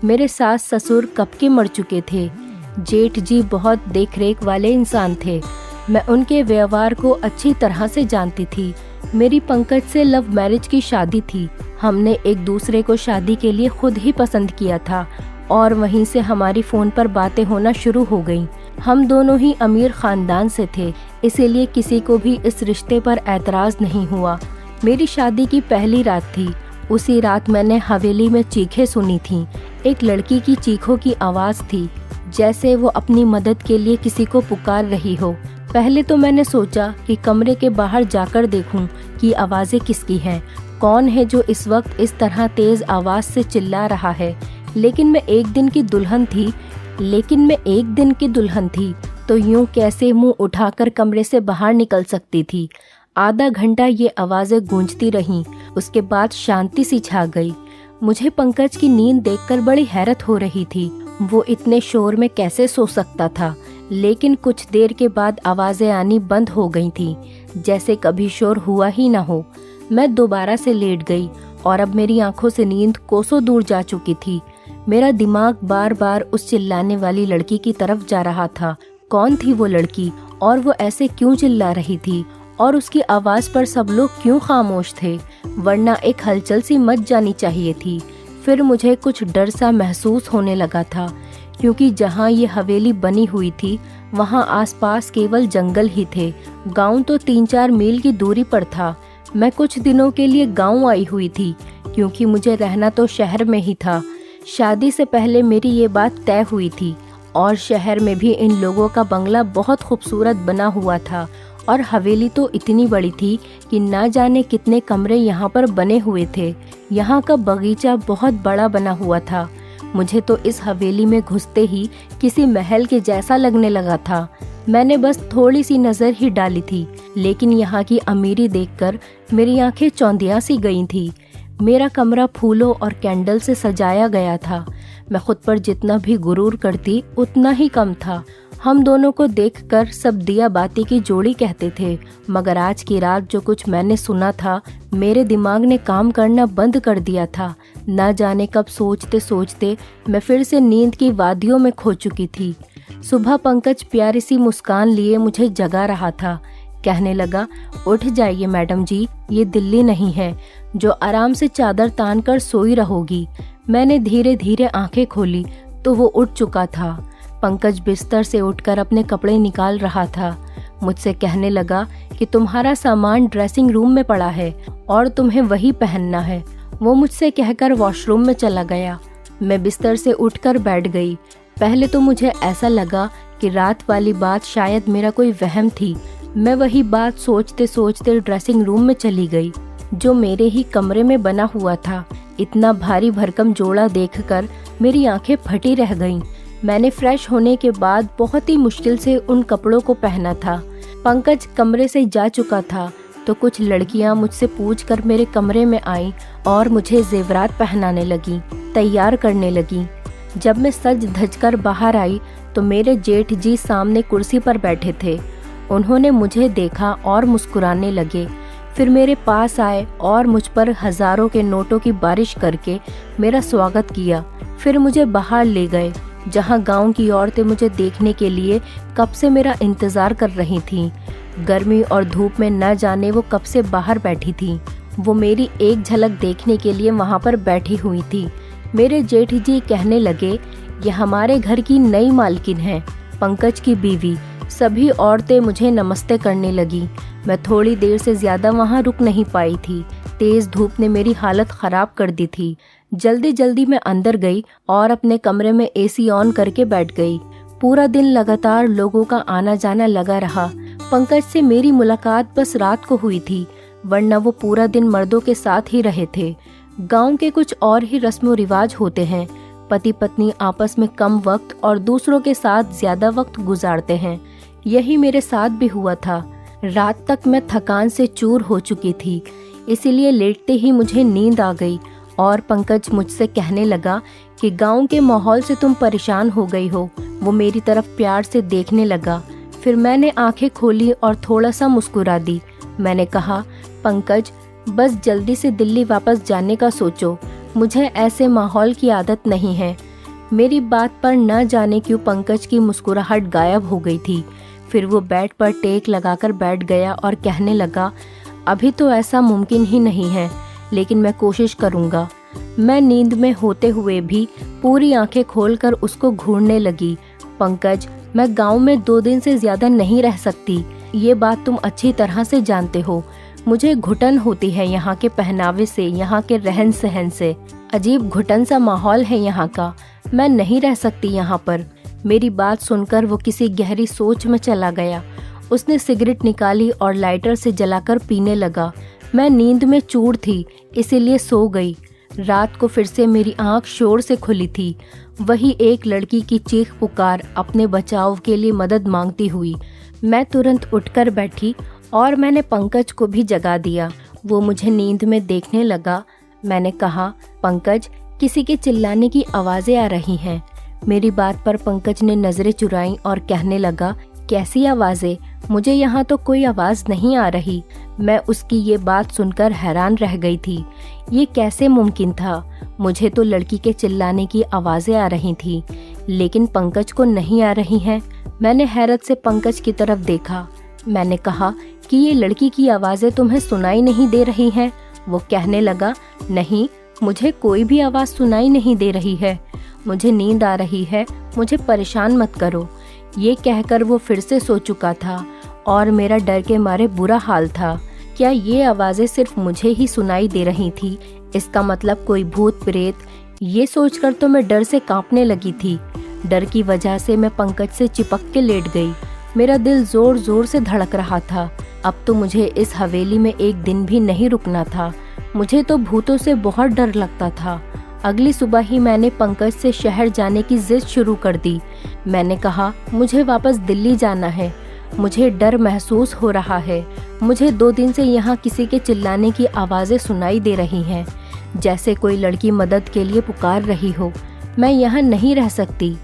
मेरे सास ससुर कब के मर चुके थे। जेठ जी बहुत देखरेख वाले इंसान थे। मैं उनके व्यवहार को अच्छी तरह से जानती थी। मेरी पंकज से लव मैरिज की शादी थी। हमने एक दूसरे को शादी के लिए खुद ही पसंद किया था और वहीं से हमारी फ़ोन पर बातें होना शुरू हो गईं। हम दोनों ही अमीर ख़ानदान से थे, इसीलिए किसी को भी इस रिश्ते पर एतराज़ नहीं हुआ। मेरी शादी की पहली रात थी। उसी रात मैंने हवेली में चीखें सुनी थीं। एक लड़की की चीखों की आवाज़ थी, जैसे वो अपनी मदद के लिए किसी को पुकार रही हो। पहले तो मैंने सोचा कि कमरे के बाहर जाकर देखूं कि आवाज़ें किसकी हैं, कौन है जो इस वक्त इस तरह तेज़ आवाज़ से चिल्ला रहा है। लेकिन मैं एक दिन की दुल्हन थी तो यूं कैसे मुंह उठाकर कमरे से बाहर निकल सकती थी। आधा घंटा ये आवाज़ें गूंजती रहीं। उसके बाद शांति सी छा गई। मुझे पंकज की नींद देखकर बड़ी हैरत हो रही थी। वो इतने शोर में कैसे सो सकता था। लेकिन कुछ देर के बाद आवाज़ें आनी बंद हो गई थी, जैसे कभी शोर हुआ ही ना हो। मैं दोबारा से लेट गई और अब मेरी आंखों से नींद कोसों दूर जा चुकी थी। मेरा दिमाग बार बार उस चिल्लाने वाली लड़की की तरफ जा रहा था। कौन थी वो लड़की और वो ऐसे क्यों चिल्ला रही थी और उसकी आवाज़ पर सब लोग क्यों खामोश थे, वरना एक हलचल सी मच जानी चाहिए थी। फिर मुझे कुछ डर सा महसूस होने लगा था, क्योंकि जहाँ ये हवेली बनी हुई थी वहाँ आसपास केवल जंगल ही थे। गांव तो 3-4 मील की दूरी पर था। मैं कुछ दिनों के लिए गांव आई हुई थी, क्योंकि मुझे रहना तो शहर में ही था। शादी से पहले मेरी ये बात तय हुई थी और शहर में भी इन लोगों का बंगला बहुत खूबसूरत बना हुआ था और हवेली तो इतनी बड़ी थी कि ना जाने कितने कमरे यहाँ पर बने हुए थे। यहाँ का बगीचा बहुत बड़ा बना हुआ था। मुझे तो इस हवेली में घुसते ही किसी महल के जैसा लगने लगा था। मैंने बस थोड़ी सी नज़र ही डाली थी, लेकिन यहाँ की अमीरी देखकर मेरी आंखें चौंधिया सी गई थी। मेरा कमरा फूलों और कैंडल से सजाया गया था। मैं खुद पर जितना भी गुरूर करती उतना ही कम था। हम दोनों को देखकर सब दिया बाती की जोड़ी कहते थे, मगर आज की रात जो कुछ मैंने सुना था, मेरे दिमाग ने काम करना बंद कर दिया था। न जाने कब सोचते सोचते मैं फिर से नींद की वादियों में खो चुकी थी। सुबह पंकज प्यारी सी मुस्कान लिए मुझे जगा रहा था। कहने लगा, उठ जाइए मैडम जी, ये दिल्ली नहीं है जो आराम से चादर तान कर सोई रहोगी। मैंने धीरे धीरे आंखें खोली तो वो उठ चुका था। पंकज बिस्तर से उठकर अपने कपड़े निकाल रहा था। मुझसे कहने लगा कि तुम्हारा सामान ड्रेसिंग रूम में पड़ा है और तुम्हें वही पहनना है। वो मुझसे कहकर वॉशरूम में चला गया। मैं बिस्तर से उठकर बैठ गई। पहले तो मुझे ऐसा लगा कि रात वाली बात शायद मेरा कोई वहम थी। मैं वही बात सोचते सोचते ड्रेसिंग रूम में चली गई, जो मेरे ही कमरे में बना हुआ था। इतना भारी भरकम जोड़ा देखकर मेरी आंखें फटी रह गईं। मैंने फ्रेश होने के बाद बहुत ही मुश्किल से उन कपड़ों को पहना था। पंकज कमरे से जा चुका था तो कुछ लड़कियां मुझसे पूछकर मेरे कमरे में आईं और मुझे जेवरात पहनाने लगी, तैयार करने लगी। जब मैं सज धज कर बाहर आई तो मेरे जेठ जी सामने कुर्सी पर बैठे थे। उन्होंने मुझे देखा और मुस्कुराने लगे। फिर मेरे पास आए और मुझ पर हजारों के नोटों की बारिश करके मेरा स्वागत किया। फिर मुझे बाहर ले गए, जहां गांव की औरतें मुझे देखने के लिए कब से मेरा इंतजार कर रही थीं। गर्मी और धूप में न जाने वो कब से बाहर बैठी थीं। वो मेरी एक झलक देखने के लिए वहां पर बैठी हुई थी। मेरे जेठ जी कहने लगे, ये हमारे घर की नई मालकिन है, पंकज की बीवी। सभी औरतें मुझे नमस्ते करने लगी। मैं थोड़ी देर से ज्यादा वहां रुक नहीं पाई थी। तेज धूप ने मेरी हालत खराब कर दी थी। जल्दी जल्दी मैं अंदर गई और अपने कमरे में एसी ऑन करके बैठ गई। पूरा दिन लगातार लोगों का आना जाना लगा रहा। पंकज से मेरी मुलाकात बस रात को हुई थी, वरना वो पूरा दिन मर्दों के साथ ही रहे थे। गांव के कुछ और ही रस्मों रिवाज होते हैं। पति पत्नी आपस में कम वक्त और दूसरों के साथ ज्यादा वक्त गुजारते हैं। यही मेरे साथ भी हुआ था। रात तक मैं थकान से चूर हो चुकी थी, इसीलिए लेटते ही मुझे नींद आ गई और पंकज मुझसे कहने लगा कि गांव के माहौल से तुम परेशान हो गई हो। वो मेरी तरफ प्यार से देखने लगा। फिर मैंने आंखें खोली और थोड़ा सा मुस्कुरा दी। मैंने कहा, पंकज, बस जल्दी से दिल्ली वापस जाने का सोचो। मुझे ऐसे माहौल की आदत नहीं है। मेरी बात पर न जाने क्यों पंकज की मुस्कुराहट गायब हो गई थी। फिर वो बेड पर टेक लगाकर बैठ गया और कहने लगा, अभी तो ऐसा मुमकिन ही नहीं है, लेकिन मैं कोशिश करूँगा। मैं नींद में होते हुए भी पूरी आंखें खोलकर उसको घूरने लगी। पंकज, मैं गांव में 2 दिन से ज्यादा नहीं रह सकती। ये बात तुम अच्छी तरह से जानते हो। मुझे घुटन होती है यहाँ के पहनावे से, यहाँ के रहन सहन से। अजीब घुटन सा माहौल है यहाँ का। मैं नहीं रह सकती यहाँ पर। मेरी बात सुनकर वो किसी गहरी सोच में चला गया। उसने सिगरेट निकाली और लाइटर से जलाकर पीने लगा। मैं नींद में चूर थी, इसीलिए सो गई। रात को फिर से मेरी आंख शोर से खुली थी। वही एक लड़की की चीख पुकार अपने बचाव के लिए मदद मांगती हुई। मैं तुरंत उठकर बैठी और मैंने पंकज को भी जगा दिया। वो मुझे नींद में देखने लगा। मैंने कहा, पंकज, किसी के चिल्लाने की आवाजें आ रही हैं। मेरी बात पर पंकज ने नजरें चुराई और कहने लगा, कैसी आवाजें? मुझे यहाँ तो कोई आवाज नहीं आ रही। मैं उसकी ये बात सुनकर हैरान रह गई थी। ये कैसे मुमकिन था? मुझे तो लड़की के चिल्लाने की आवाजें आ रही थी, लेकिन पंकज को नहीं आ रही हैं। मैंने हैरत से पंकज की तरफ देखा। मैंने कहा कि ये लड़की की आवाजें तुम्हें सुनाई नहीं दे रही हैं? वो कहने लगा, नहीं, मुझे कोई भी आवाज सुनाई नहीं दे रही है। मुझे नींद आ रही है, मुझे परेशान मत करो। ये कहकर वो फिर से सो चुका था और मेरा डर के मारे बुरा हाल था। क्या ये आवाजें सिर्फ मुझे ही सुनाई दे रही थी? इसका मतलब कोई भूत प्रेत? ये सोचकर तो मैं डर से कांपने लगी थी। डर की वजह से मैं पंकज से चिपक के लेट गई। मेरा दिल जोर जोर से धड़क रहा था। अब तो मुझे इस हवेली में एक दिन भी नहीं रुकना था। मुझे तो भूतों से बहुत डर लगता था। अगली सुबह ही मैंने पंकज से शहर जाने की जिद शुरू कर दी। मैंने कहा, मुझे वापस दिल्ली जाना है। मुझे डर महसूस हो रहा है। मुझे 2 दिन से यहाँ किसी के चिल्लाने की आवाजें सुनाई दे रही हैं, जैसे कोई लड़की मदद के लिए पुकार रही हो। मैं यहाँ नहीं रह सकती।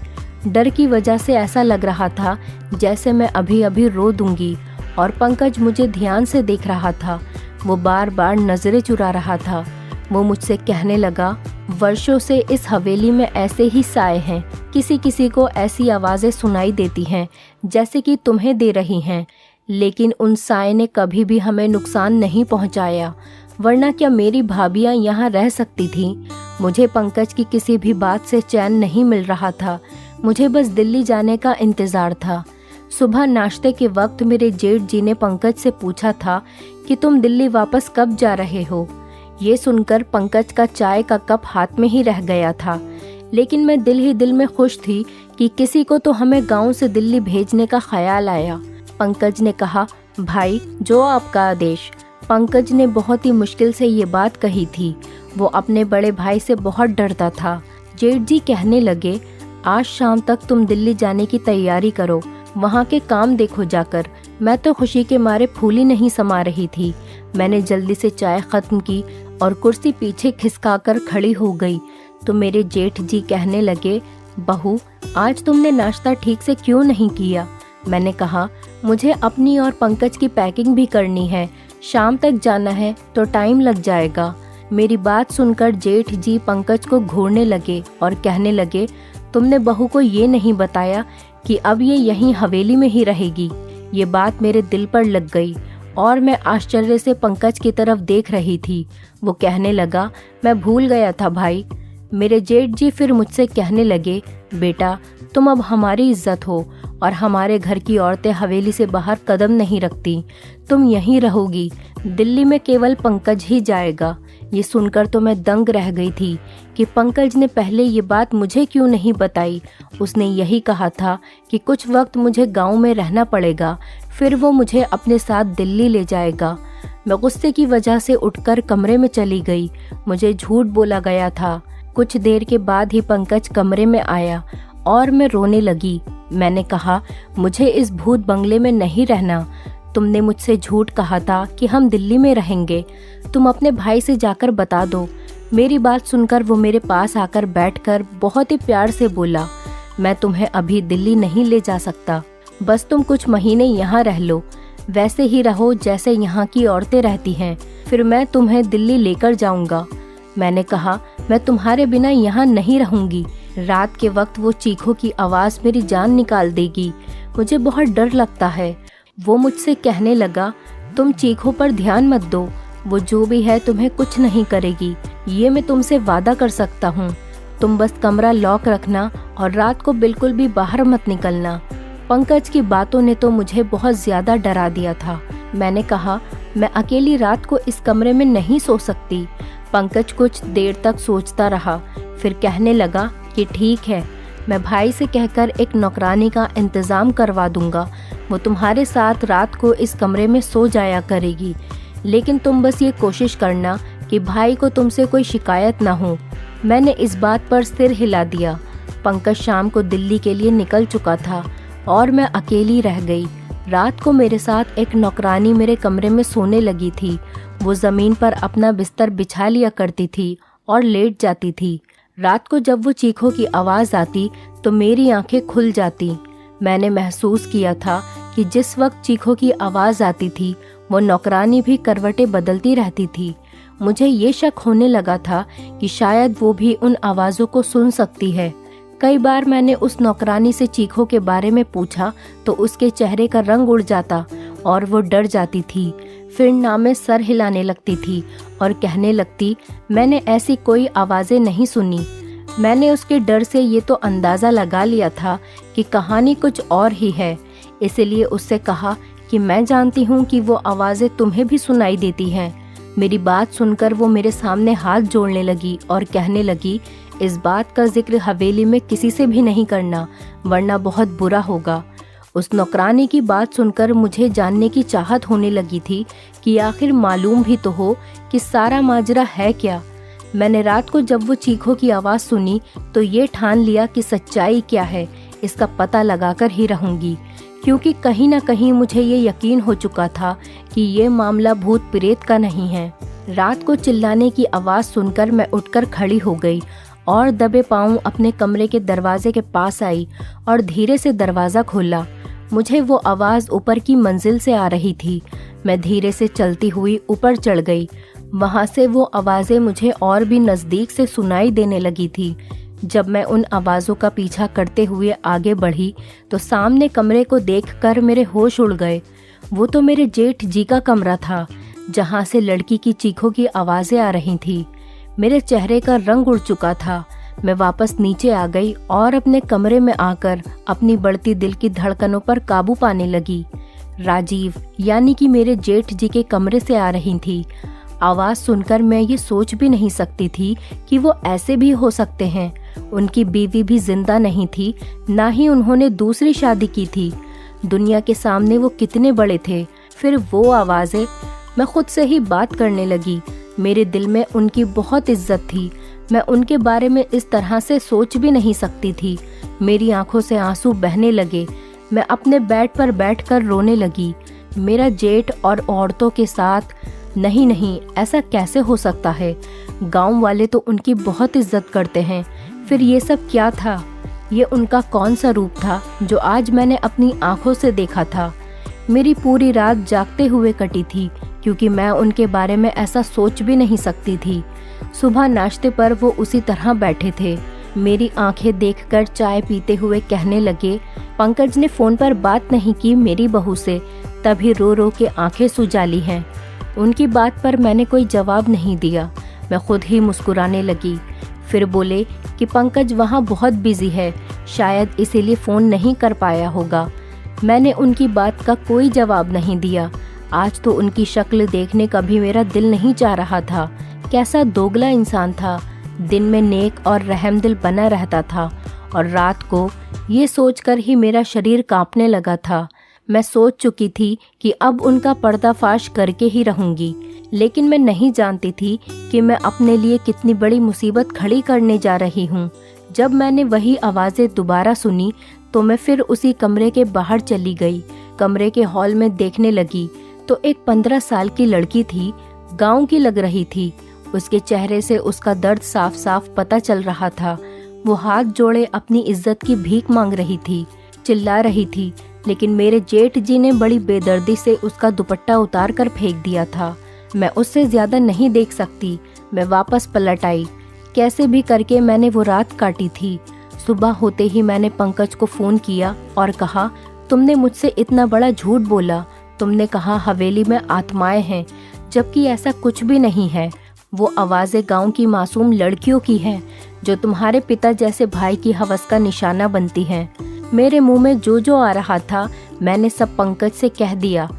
डर की वजह से ऐसा लग रहा था जैसे मैं अभी अभी रो दूंगी। और पंकज मुझे ध्यान से देख रहा था। वो बार बार नजरें चुरा रहा था। वो मुझसे कहने लगा, वर्षों से इस हवेली में ऐसे ही साए हैं। किसी किसी को ऐसी आवाज़ें सुनाई देती हैं जैसे कि तुम्हें दे रही हैं, लेकिन उन साए ने कभी भी हमें नुकसान नहीं पहुंचाया। वरना क्या मेरी भाभियां यहाँ रह सकती थीं? मुझे पंकज की किसी भी बात से चैन नहीं मिल रहा था। मुझे बस दिल्ली जाने का इंतज़ार था। सुबह नाश्ते के वक्त मेरे जेठ जी ने पंकज से पूछा था कि तुम दिल्ली वापस कब जा रहे हो। ये सुनकर पंकज का चाय का कप हाथ में ही रह गया था, लेकिन मैं दिल ही दिल में खुश थी कि किसी को तो हमें गांव से दिल्ली भेजने का ख्याल आया। पंकज ने कहा, भाई जो आपका आदेश। पंकज ने बहुत ही मुश्किल से ये बात कही थी। वो अपने बड़े भाई से बहुत डरता था। जेठ जी कहने लगे, आज शाम तक तुम दिल्ली जाने की तैयारी करो, वहाँ के काम देखो जाकर। मैं तो खुशी के मारे फूली नहीं समा रही थी। मैंने जल्दी से चाय खत्म की और कुर्सी पीछे खिसकाकर खड़ी हो गई तो मेरे जेठ जी कहने लगे, बहू आज तुमने नाश्ता ठीक से क्यों नहीं किया? मैंने कहा, मुझे अपनी और पंकज की पैकिंग भी करनी है, शाम तक जाना है तो टाइम लग जाएगा। मेरी बात सुनकर जेठ जी पंकज को घूरने लगे और कहने लगे, तुमने बहू को ये नहीं बताया कि अब ये यहीं हवेली में ही रहेगी। ये बात मेरे दिल पर लग गई और मैं आश्चर्य से पंकज की तरफ देख रही थी। वो कहने लगा, मैं भूल गया था भाई। मेरे जेठ जी फिर मुझसे कहने लगे, बेटा तुम अब हमारी इज्जत हो और हमारे घर की औरतें हवेली से बाहर कदम नहीं रखती। तुम यहीं रहोगी, दिल्ली में केवल पंकज ही जाएगा। ये सुनकर तो मैं दंग रह गई थी कि पंकज ने पहले ये बात मुझे क्यों नहीं बताई। उसने यही कहा था कि कुछ वक्त मुझे गांव में रहना पड़ेगा, फिर वो मुझे अपने साथ दिल्ली ले जाएगा। मैं गुस्से की वजह से उठकर कमरे में चली गई। मुझे झूठ बोला गया था। कुछ देर के बाद ही पंकज कमरे में आया और मैं रोने लगी। मैंने कहा, मुझे इस भूत बंगले में नहीं रहना। तुमने मुझसे झूठ कहा था कि हम दिल्ली में रहेंगे। तुम अपने भाई से जाकर बता दो। मेरी बात सुनकर वो मेरे पास आकर बैठकर बहुत ही प्यार से बोला, मैं तुम्हें अभी दिल्ली नहीं ले जा सकता। बस तुम कुछ महीने यहाँ रह लो, वैसे ही रहो जैसे यहाँ की औरतें रहती हैं, फिर मैं तुम्हें दिल्ली लेकर जाऊँगा। मैंने कहा, मैं तुम्हारे बिना यहाँ नहीं रहूँगी। रात के वक्त वो चीखों की आवाज़ मेरी जान निकाल देगी। मुझे बहुत डर लगता है। वो मुझसे कहने लगा, तुम चीखों पर ध्यान मत दो, वो जो भी है तुम्हें कुछ नहीं करेगी, ये मैं तुमसे वादा कर सकता हूँ। तुम बस कमरा लॉक रखना और रात को बिल्कुल भी बाहर मत निकलना। पंकज की बातों ने तो मुझे बहुत ज्यादा डरा दिया था। मैंने कहा, मैं अकेली रात को इस कमरे में नहीं सो सकती। पंकज कुछ देर तक सोचता रहा, फिर कहने लगा कि ठीक है, मैं भाई से कहकर एक नौकरानी का इंतज़ाम करवा दूंगा। वो तुम्हारे साथ रात को इस कमरे में सो जाया करेगी, लेकिन तुम बस ये कोशिश करना कि भाई को तुमसे कोई शिकायत ना हो। मैंने इस बात पर सिर हिला दिया। पंकज शाम को दिल्ली के लिए निकल चुका था और मैं अकेली रह गई। रात को मेरे साथ एक नौकरानी मेरे कमरे में सोने लगी थी। वो ज़मीन पर अपना बिस्तर बिछा लिया करती थी और लेट जाती थी। रात को जब वो चीखों की आवाज़ आती तो मेरी आंखें खुल जाती। मैंने महसूस किया था कि जिस वक्त चीखों की आवाज़ आती थी वो नौकरानी भी करवटें बदलती रहती थी। मुझे ये शक होने लगा था कि शायद वो भी उन आवाज़ों को सुन सकती है। कई बार मैंने उस नौकरानी से चीखों के बारे में पूछा तो उसके चेहरे का रंग उड़ जाता और वो डर जाती थी। फिर ना में सर हिलाने लगती थी और कहने लगती, मैंने ऐसी कोई आवाज़ें नहीं सुनी। मैंने उसके डर से ये तो अंदाज़ा लगा लिया था कि कहानी कुछ और ही है, इसलिए उससे कहा कि मैं जानती हूँ कि वो आवाज़ें तुम्हें भी सुनाई देती हैं। मेरी बात सुनकर वो मेरे सामने हाथ जोड़ने लगी और कहने लगी, इस बात का जिक्र हवेली में किसी से भी नहीं करना, वरना बहुत बुरा होगा। उस नौकरानी की बात सुनकर मुझे जानने की चाहत होने लगी थी कि आखिर मालूम भी तो हो कि सारा माजरा है क्या। मैंने रात को जब वो चीखों की आवाज़ सुनी तो ये ठान लिया कि सच्चाई क्या है इसका पता लगाकर ही रहूँगी, क्योंकि कहीं ना कहीं मुझे ये यकीन हो चुका था कि ये मामला भूत प्रेत का नहीं है। रात को चिल्लाने की आवाज़ सुनकर मैं उठकर खड़ी हो गई और दबे पांव अपने कमरे के दरवाजे के पास आई और धीरे से दरवाज़ा खोला। मुझे वो आवाज़ ऊपर की मंजिल से आ रही थी। मैं धीरे से चलती हुई ऊपर चढ़ गई। वहाँ से वो आवाज़ें मुझे और भी नज़दीक से सुनाई देने लगी थी। जब मैं उन आवाज़ों का पीछा करते हुए आगे बढ़ी तो सामने कमरे को देखकर मेरे होश उड़ गए। वो तो मेरे जेठ जी का कमरा था, जहाँ से लड़की की चीखों की आवाज़ें आ रही थी। मेरे चेहरे का रंग उड़ चुका था। मैं वापस नीचे आ गई और अपने कमरे में आकर अपनी बढ़ती दिल की धड़कनों पर काबू पाने लगी। राजीव यानी कि मेरे जेठ जी के कमरे से आ रही थी। आवाज़ सुनकर मैं ये सोच भी नहीं सकती थी कि वो ऐसे भी हो सकते हैं। उनकी बीवी भी जिंदा नहीं थी, ना ही उन्होंने दूसरी शादी की थी। दुनिया के सामने वो कितने बड़े थे। फिर वो आवाज़ें, मैं खुद से ही बात करने लगी। मेरे दिल में उनकी बहुत इज्जत थी। मैं उनके बारे में इस तरह से सोच भी नहीं सकती थी। मेरी आंखों से आंसू बहने लगे। मैं अपने बेड पर बैठकर रोने लगी। मेरा जेठ और औरतों के साथ, नहीं नहीं, ऐसा कैसे हो सकता है। गांव वाले तो उनकी बहुत इज्जत करते हैं। फिर ये सब क्या था? ये उनका कौन सा रूप था जो आज मैंने अपनी आंखों से देखा था? मेरी पूरी रात जागते हुए कटी थी, क्योंकि मैं उनके बारे में ऐसा सोच भी नहीं सकती थी। सुबह नाश्ते पर वो उसी तरह बैठे थे। मेरी आंखें देखकर चाय पीते हुए कहने लगे, पंकज ने फ़ोन पर बात नहीं की मेरी बहू से, तभी रो रो के आंखें सुजा ली हैं। उनकी बात पर मैंने कोई जवाब नहीं दिया। मैं खुद ही मुस्कुराने लगी। फिर बोले कि पंकज वहाँ बहुत बिजी है, शायद इसीलिए फ़ोन नहीं कर पाया होगा। मैंने उनकी बात का कोई जवाब नहीं दिया। आज तो उनकी शक्ल देखने का भी मेरा दिल नहीं चाह रहा था। कैसा दोगला इंसान था। दिन में नेक और रहमदिल बना रहता था और रात को ये सोचकर ही मेरा शरीर कांपने लगा था। मैं सोच चुकी थी कि अब उनका पर्दाफाश करके ही रहूंगी, लेकिन मैं नहीं जानती थी कि मैं अपने लिए कितनी बड़ी मुसीबत खड़ी करने जा रही हूँ। जब मैंने वही आवाज़ें दोबारा सुनी तो मैं फिर उसी कमरे के बाहर चली गई। कमरे के हॉल में देखने लगी तो एक 15 साल की लड़की थी। गांव की लग रही थी। उसके चेहरे से उसका दर्द साफ साफ पता चल रहा था। वो हाथ जोड़े अपनी इज्जत की भीख मांग रही थी, चिल्ला रही थी, लेकिन मेरे जेठ जी ने बड़ी बेदर्दी से उसका दुपट्टा उतार कर फेंक दिया था। मैं उससे ज्यादा नहीं देख सकती। मैं वापस पलट आई। कैसे भी करके मैंने वो रात काटी थी। सुबह होते ही मैंने पंकज को फ़ोन किया और कहा, तुमने मुझसे इतना बड़ा झूठ बोला। तुमने कहा हवेली में आत्माएं हैं, जबकि ऐसा कुछ भी नहीं है। वो आवाज़ें गांव की मासूम लड़कियों की हैं, जो तुम्हारे पिता जैसे भाई की हवस का निशाना बनती हैं। मेरे मुंह में जो आ रहा था मैंने सब पंकज से कह दिया।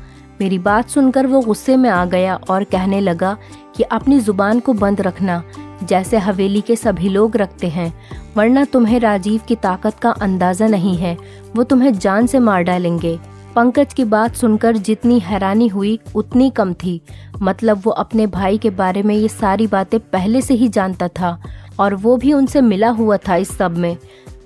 मेरी बात सुनकर वो गुस्से में आ गया और कहने लगा कि अपनी जुबान को बंद रखना, जैसे हवेली के सभी लोग रखते हैं, वरना तुम्हें राजीव की ताकत का अंदाज़ा नहीं है। वो तुम्हें जान से मार डालेंगे। पंकज की बात सुनकर जितनी हैरानी हुई उतनी कम थी। मतलब वो अपने भाई के बारे में ये सारी बातें पहले से ही जानता था और वो भी उनसे मिला हुआ था इस सब में।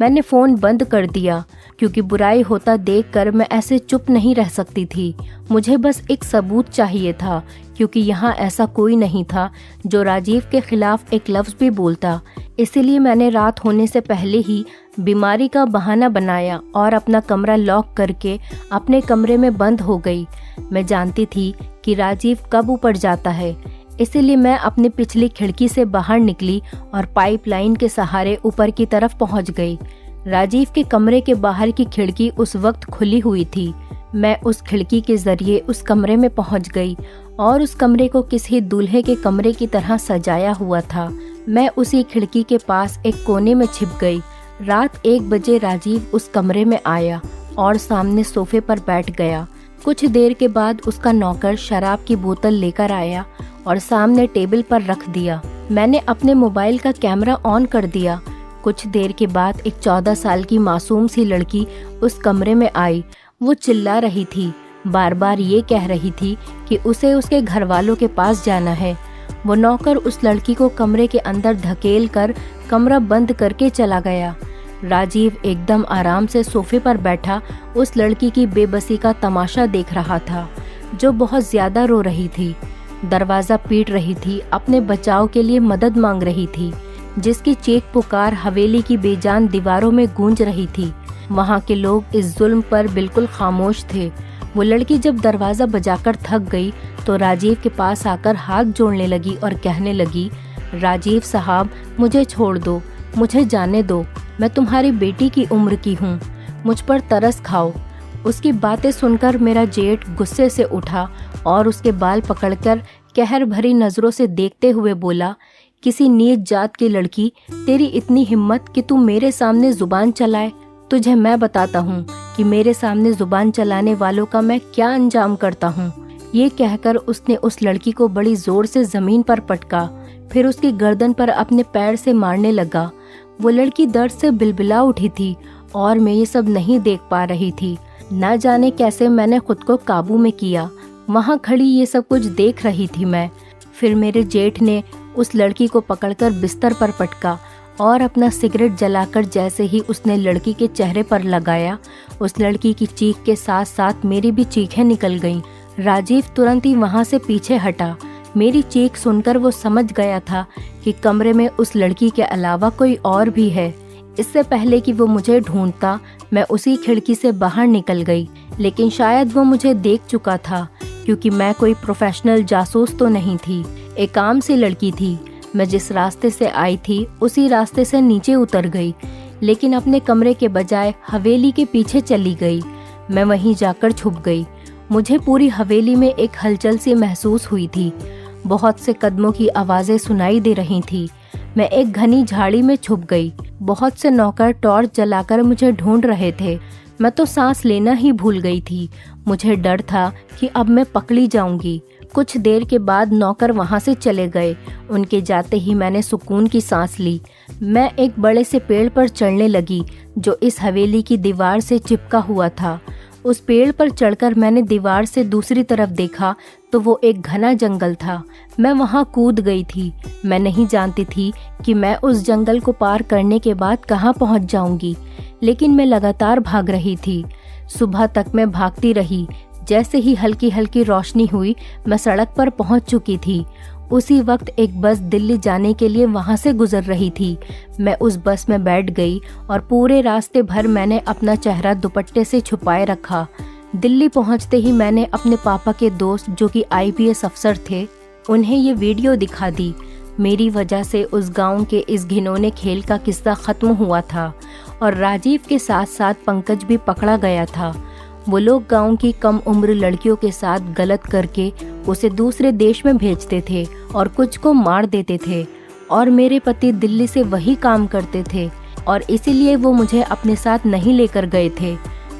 मैंने फ़ोन बंद कर दिया, क्योंकि बुराई होता देखकर मैं ऐसे चुप नहीं रह सकती थी। मुझे बस एक सबूत चाहिए था, क्योंकि यहाँ ऐसा कोई नहीं था जो राजीव के खिलाफ एक लफ्ज़ भी बोलता। इसीलिए मैंने रात होने से पहले ही बीमारी का बहाना बनाया और अपना कमरा लॉक करके अपने कमरे में बंद हो गई। मैं जानती थी कि राजीव कब ऊपर जाता है, इसीलिए मैं अपनी पिछली खिड़की से बाहर निकली और पाइपलाइन के सहारे ऊपर की तरफ पहुंच गई। राजीव के कमरे के बाहर की खिड़की उस वक्त खुली हुई थी। मैं उस खिड़की के जरिए उस कमरे में पहुंच गई और उस कमरे को किसी दूल्हे के कमरे की तरह सजाया हुआ था। मैं उसी खिड़की के पास एक कोने में छिप गई। रात 1 बजे राजीव उस कमरे में आया और सामने सोफे पर बैठ गया। कुछ देर के बाद उसका नौकर शराब की बोतल लेकर आया और सामने टेबल पर रख दिया। मैंने अपने मोबाइल का कैमरा ऑन कर दिया। कुछ देर के बाद एक 14 साल की मासूम सी लड़की उस कमरे में आई। वो चिल्ला रही थी, बार बार ये कह रही थी कि उसे उसके घर वालों के पास जाना है। वो नौकर उस लड़की को कमरे के अंदर धकेल कर कमरा बंद करके चला गया। राजीव एकदम आराम से सोफे पर बैठा उस लड़की की बेबसी का तमाशा देख रहा था, जो बहुत ज्यादा रो रही थी, दरवाज़ा पीट रही थी, अपने बचाव के लिए मदद मांग रही थी। जिसकी चीख पुकार हवेली की बेजान दीवारों में गूंज रही थी। वहाँ के लोग इस जुल्म पर बिल्कुल खामोश थे। वो लड़की जब दरवाज़ा बजाकर थक गई तो राजीव के पास आकर हाथ जोड़ने लगी और कहने लगी, राजीव साहब, मुझे छोड़ दो, मुझे जाने दो, मैं तुम्हारी बेटी की उम्र की हूँ, मुझ पर तरस खाओ। उसकी बातें सुनकर मेरा जेठ गुस्से से उठा और उसके बाल पकड़कर कहर भरी नज़रों से देखते हुए बोला, किसी नीच जात की लड़की, तेरी इतनी हिम्मत कि तू मेरे सामने जुबान चलाए। तुझे मैं बताता हूँ कि मेरे सामने जुबान चलाने वालों का मैं क्या अंजाम करता हूँ। ये कहकर उसने उस लड़की को बड़ी जोर से जमीन पर पटका, फिर उसकी गर्दन पर अपने पैर से मारने लगा। वो लड़की दर्द से बिलबिला उठी थी और मैं ये सब नहीं देख पा रही थी। न जाने कैसे मैंने खुद को काबू में किया। वहाँ खड़ी ये सब कुछ देख रही थी मैं। फिर मेरे जेठ ने उस लड़की को पकड़कर बिस्तर पर पटका और अपना सिगरेट जलाकर जैसे ही उसने लड़की के चेहरे पर लगाया, उस लड़की की चीख के साथ साथ मेरी भी चीखें निकल गईं। राजीव तुरंत ही वहाँ से पीछे हटा। मेरी चीख सुनकर वो समझ गया था कि कमरे में उस लड़की के अलावा कोई और भी है। इससे पहले कि वो मुझे ढूंढता, मैं उसी खिड़की से बाहर निकल गई, लेकिन शायद वो मुझे देख चुका था, क्योंकि मैं कोई प्रोफेशनल जासूस तो नहीं थी, एक आम सी लड़की थी। मैं जिस रास्ते से आई थी उसी रास्ते से नीचे उतर गई, लेकिन अपने कमरे के बजाय हवेली के पीछे चली गई। मैं वहीं जाकर छुप गई। मुझे पूरी हवेली में एक हलचल सी महसूस हुई थी। बहुत से कदमों की आवाज़ें सुनाई दे रही थी। मैं एक घनी झाड़ी में छुप गई। बहुत से नौकर टॉर्च जलाकर मुझे ढूंढ रहे थे। मैं तो सांस लेना ही भूल गई थी। मुझे डर था कि अब मैं पकड़ी जाऊंगी। कुछ देर के बाद नौकर वहां से चले गए। उनके जाते ही मैंने सुकून की सांस ली। मैं एक बड़े से पेड़ पर चढ़ने लगी जो इस हवेली की दीवार से चिपका हुआ था। उस पेड़ पर चढ़कर मैंने दीवार से दूसरी तरफ देखा तो वो एक घना जंगल था। मैं वहां कूद गई थी। मैं नहीं जानती थी कि मैं उस जंगल को पार करने के बाद कहां पहुंच जाऊंगी, लेकिन मैं लगातार भाग रही थी। सुबह तक मैं भागती रही। जैसे ही हल्की हल्की रोशनी हुई, मैं सड़क पर पहुंच चुकी थी। उसी वक्त एक बस दिल्ली जाने के लिए वहां से गुजर रही थी। मैं उस बस में बैठ गई और पूरे रास्ते भर मैंने अपना चेहरा दुपट्टे से छुपाए रखा। दिल्ली पहुंचते ही मैंने अपने पापा के दोस्त, जो कि IPS अफसर थे, उन्हें ये वीडियो दिखा दी। मेरी वजह से उस गांव के इस घिनौने खेल का किस्सा खत्म हुआ था और राजीव के साथ साथ पंकज भी पकड़ा गया था। वो लोग गांव की कम उम्र लड़कियों के साथ गलत करके उसे दूसरे देश में भेजते थे और कुछ को मार देते थे, और मेरे पति दिल्ली से वही काम करते थे और इसीलिए वो मुझे अपने साथ नहीं लेकर गए थे।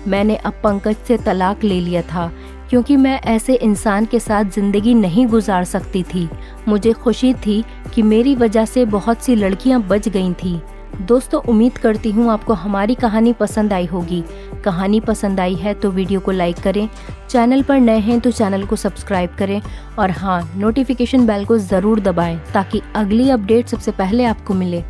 मैंने अब पंकज से तलाक ले लिया था, क्योंकि मैं ऐसे इंसान के साथ जिंदगी नहीं गुजार सकती थी। मुझे खुशी थी कि मेरी वजह से बहुत सी लड़कियां बच गई थीं। दोस्तों, उम्मीद करती हूँ आपको हमारी कहानी पसंद आई होगी। कहानी पसंद आई है तो वीडियो को लाइक करें, चैनल पर नए हैं तो चैनल को सब्सक्राइब करें और हाँ, नोटिफिकेशन बेल को ज़रूर दबाएं ताकि अगली अपडेट सबसे पहले आपको मिले।